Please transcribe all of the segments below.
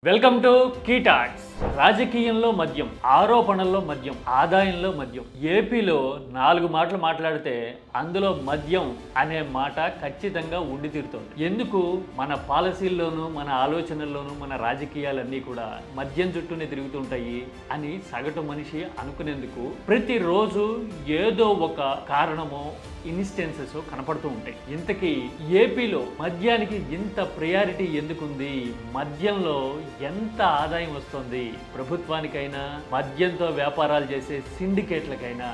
Welcome to key talks. రాజకీయంలో మద్యం, ఆరోపణల్లో మద్యం, ఆదాయంలో మద్యం. ఏపీలో 4 మాటలు మాట్లాడితే అందులో మద్యం అనే మాట ఖచ్చితంగా ఉండి తీరుతోంది. ఎందుకు? మన పాలసీల్లోనూ మన ఆలోచనల్లోనూ మన రాజకీయాలన్నీ కూడా మద్యం చుట్టూనే తిరుగుతుంటాయి అని సగటు మనిషి అనుకునేందుకు ప్రతిరోజు ఏదో ఒక కారణమో ఇన్స్టెన్సెస్ కనపడుతూ ఉంటాయి. ఇంతకీ ఏపీలో మద్యానికి ఇంత ప్రయారిటీ ఎందుకుంది? మద్యంలో ఎంత ఆదాయం వస్తుంది ప్రభుత్వానికైనా, మద్యంతో వ్యాపారాలు చేసే సిండికేట్లకైనా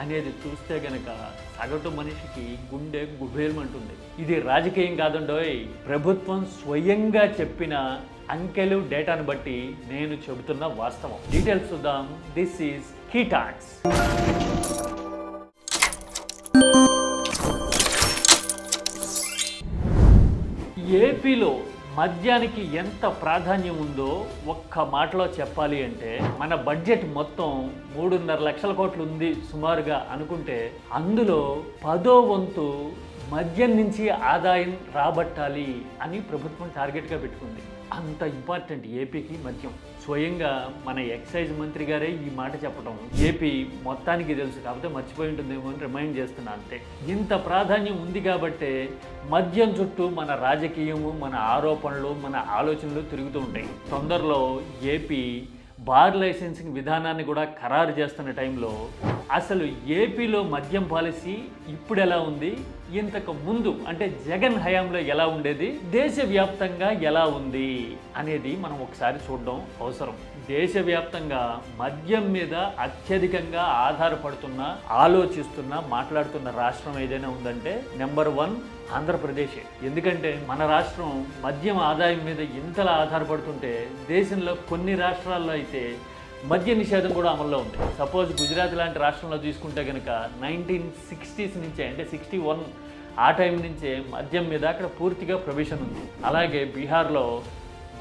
అనేది చూస్తే గనక సగటు మనిషికి గుండె గుబేల్మంటుంది. ఇది రాజకీయం కాదండోయ్, ప్రభుత్వం స్వయంగా చెప్పిన అంకెలు డేటాను బట్టి నేను చెబుతున్న వాస్తవం. డీటెయిల్స్ చూద్దాం. This is key talks. ఏపీలో మద్యానికి ఎంత ప్రాధాన్యం ఉందో ఒక్క మాటలో చెప్పాలి అంటే, మన బడ్జెట్ మొత్తం 3.5 లక్షల కోట్లు ఉంది సుమారుగా అనుకుంటే, అందులో 10వ వంతు మద్యం నుంచి ఆదాయం రాబట్టాలి అని ప్రభుత్వం టార్గెట్గా పెట్టుకుంది. అంత ఇంపార్టెంట్ ఏపీకి మద్యం. స్వయంగా మన ఎక్సైజ్ మంత్రి గారే ఈ మాట చెప్పడం ఏపీ మొత్తానికి తెలుసు, కాకపోతే మర్చిపోయి ఉంటుందేమో అని రిమైండ్ చేస్తున్నా అంతే. ఇంత ప్రాధాన్యం ఉంది కాబట్టే మద్యం చుట్టూ మన రాజకీయము, మన ఆరోపణలు, మన ఆలోచనలు తిరుగుతూ ఉంటాయి. తొందరలో ఏపీ బార్ లైసెన్సింగ్ విధానాన్ని కూడా ఖరారు చేస్తున్న టైంలో అసలు ఏపీలో మద్యం పాలసీ ఇప్పుడు ఎలా ఉంది, ఇంతకు ముందు అంటే జగన్ హయాంలో ఎలా ఉండేది, దేశవ్యాప్తంగా ఎలా ఉంది అనేది మనం ఒకసారి చూడడం అవసరం. దేశవ్యాప్తంగా మద్యం మీద అత్యధికంగా ఆధారపడుతున్న, ఆలోచిస్తున్న, మాట్లాడుతున్న రాష్ట్రం ఏదైనా ఉందంటే నెంబర్ 1 ఆంధ్రప్రదేశే. ఎందుకంటే మన రాష్ట్రం మద్యం ఆదాయం మీద ఇంతలా ఆధారపడుతుంటే దేశంలో కొన్ని రాష్ట్రాల్లో అయితే మద్య నిషేధం కూడా అమల్లో ఉంది. సపోజ్ గుజరాత్ లాంటి రాష్ట్రంలో తీసుకుంటే కనుక 1960s నుంచే, అంటే 61 ఆ టైం నుంచే మద్యం మీద అక్కడ పూర్తిగా ప్రొహిబిషన్ ఉంది. అలాగే బీహార్లో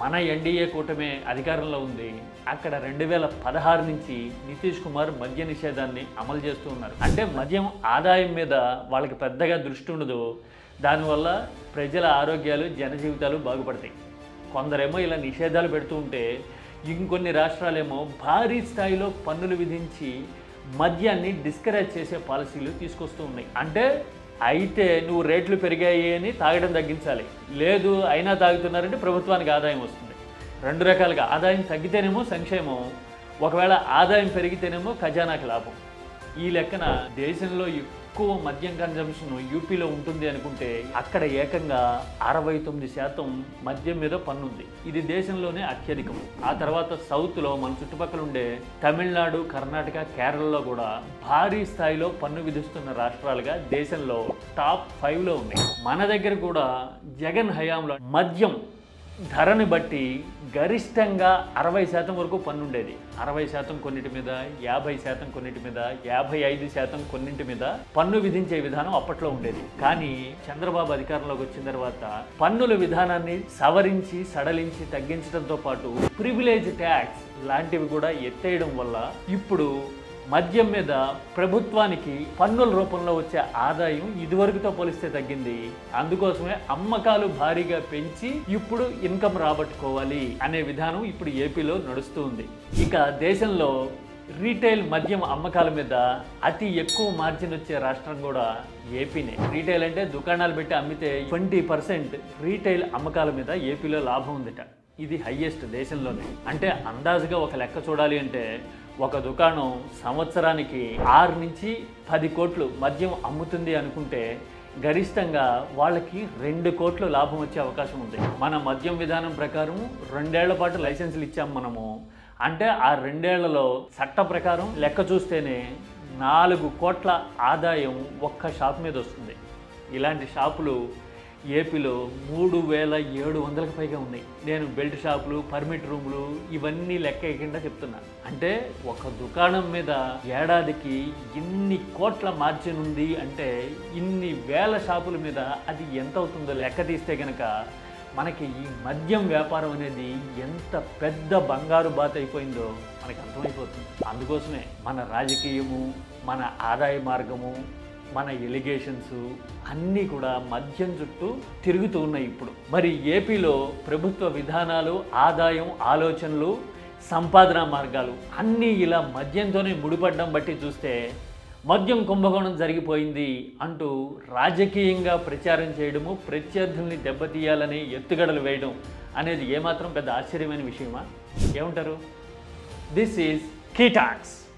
మన ఎన్డీఏ కూటమి అధికారంలో ఉంది. అక్కడ 2016 నుంచి నితీష్ కుమార్ మద్య నిషేధాన్ని అమలు చేస్తూ ఉన్నారు. అంటే మద్యం ఆదాయం మీద వాళ్ళకి పెద్దగా దృష్టి ఉండదు. దానివల్ల ప్రజల ఆరోగ్యాలు, జనజీవితాలు బాగుపడతాయి. కొందరేమో ఇలా నిషేధాలు పెడుతూ ఉంటే ఇంకొన్ని రాష్ట్రాలేమో భారీ స్థాయిలో పన్నులు విధించి మద్యాన్ని డిస్కరేజ్ చేసే పాలసీలు తీసుకొస్తూ ఉన్నాయి. అంటే అయితే నువ్వు రేట్లు పెరిగాయి అని తాగడం తగ్గించాలి, లేదు అయినా తాగుతున్నారంటే ప్రభుత్వానికి ఆదాయం వస్తుంది. 2 రకాలుగా, ఆదాయం తగ్గితేనేమో సంక్షేమం, ఒకవేళ ఆదాయం పెరిగితేనేమో ఖజానాకి లాభం. ఈ లెక్కన దేశంలో ఎక్కువ మద్యం కన్జంప్షన్ యూపీలో ఉంటుంది అనుకుంటే అక్కడ ఏకంగా 69% మద్యం మీద పన్ను ఉంది. ఇది దేశంలోనే అత్యధికం. ఆ తర్వాత సౌత్లో మన చుట్టుపక్కల ఉండే తమిళనాడు, కర్ణాటక, కేరళలో కూడా భారీ స్థాయిలో పన్ను విధిస్తున్న రాష్ట్రాలుగా దేశంలో టాప్ 5లో ఉన్నాయి. మన దగ్గర కూడా జగన్ హయాంలో మద్యం ధరని బట్టి గరిష్టంగా 60% వరకు పన్ను ఉండేది. 60% కొన్నిటి మీద, 50% కొన్నిటి మీద, 55% కొన్నింటి మీద పన్ను విధించే విధానం అప్పట్లో ఉండేది. కానీ చంద్రబాబు అధికారంలోకి వచ్చిన తర్వాత పన్నుల విధానాన్ని సవరించి, సడలించి, తగ్గించడంతో పాటు ప్రివిలేజ్ ట్యాక్స్ లాంటివి కూడా ఎత్తేయడం వల్ల ఇప్పుడు మద్యం మీద ప్రభుత్వానికి పన్నుల రూపంలో వచ్చే ఆదాయం ఇదివరకుతో పోలిస్తే తగ్గింది. అందుకోసమే అమ్మకాలు భారీగా పెంచి ఇప్పుడు ఇన్కమ్ రాబట్టుకోవాలి అనే విధానం ఇప్పుడు ఏపీలో నడుస్తూ ఉంది. ఇక దేశంలో రీటైల్ మద్యం అమ్మకాల మీద అతి ఎక్కువ మార్జిన్ వచ్చే రాష్ట్రం కూడా ఏపీనే. రీటైల్ అంటే దుకాణాలు పెట్టి అమ్మితే 20% రీటైల్ అమ్మకాల మీద ఏపీలో లాభం ఉందిట. ఇది హైయెస్ట్ దేశంలోనే. అంటే అందాజుగా ఒక లెక్క చూడాలి అంటే ఒక దుకాణం సంవత్సరానికి 6 నుంచి 10 కోట్లు మద్యం అమ్ముతుంది అనుకుంటే గరిష్టంగా వాళ్ళకి 2 కోట్లు లాభం వచ్చే అవకాశం ఉంది. మన మద్యం విధానం ప్రకారం 2 ఏళ్ల పాటు లైసెన్సులు ఇచ్చాం మనము. అంటే ఆ 2 ఏళ్లలో చట్ట ప్రకారం లెక్క చూస్తేనే 4 కోట్ల ఆదాయం ఒక్క షాప్ మీద వస్తుంది. ఇలాంటి షాపులు ఏపీలో 3700కి పైగా ఉన్నాయి. నేను బెల్ట్ షాపులు, పర్మిట్ రూములు ఇవన్నీ లెక్క వేయకుండా చెప్తున్నా. అంటే ఒక దుకాణం మీద ఏడాదికి ఇన్ని కోట్ల మార్జిన్ ఉంది అంటే ఇన్ని వేల షాపుల మీద అది ఎంత అవుతుందో లెక్క తీస్తే కనుక మనకి ఈ మద్యం వ్యాపారం అనేది ఎంత పెద్ద బంగారు బాత అయిపోయిందో మనకి అర్థమైపోతుంది. అందుకోసమే మన రాజకీయము, మన ఆదాయ మార్గము మన ఎలిగేషన్స్ అన్నీ కూడా మద్యం చుట్టూ తిరుగుతూ ఉన్నాయి ఇప్పుడు. మరి ఏపీలో ప్రభుత్వ విధానాలు, ఆదాయం, ఆలోచనలు, సంపాదన మార్గాలు అన్నీ ఇలా మద్యంతోనే ముడిపడ్డం బట్టి చూస్తే మద్యం కుంభకోణం జరిగిపోయింది అంటూ రాజకీయంగా ప్రచారం చేయడము, ప్రత్యర్థుల్ని దెబ్బతీయాలని ఎత్తుగడలు వేయడం అనేది ఏమాత్రం పెద్ద ఆశ్చర్యమైన విషయమా? ఏమంటారు? This is key talks.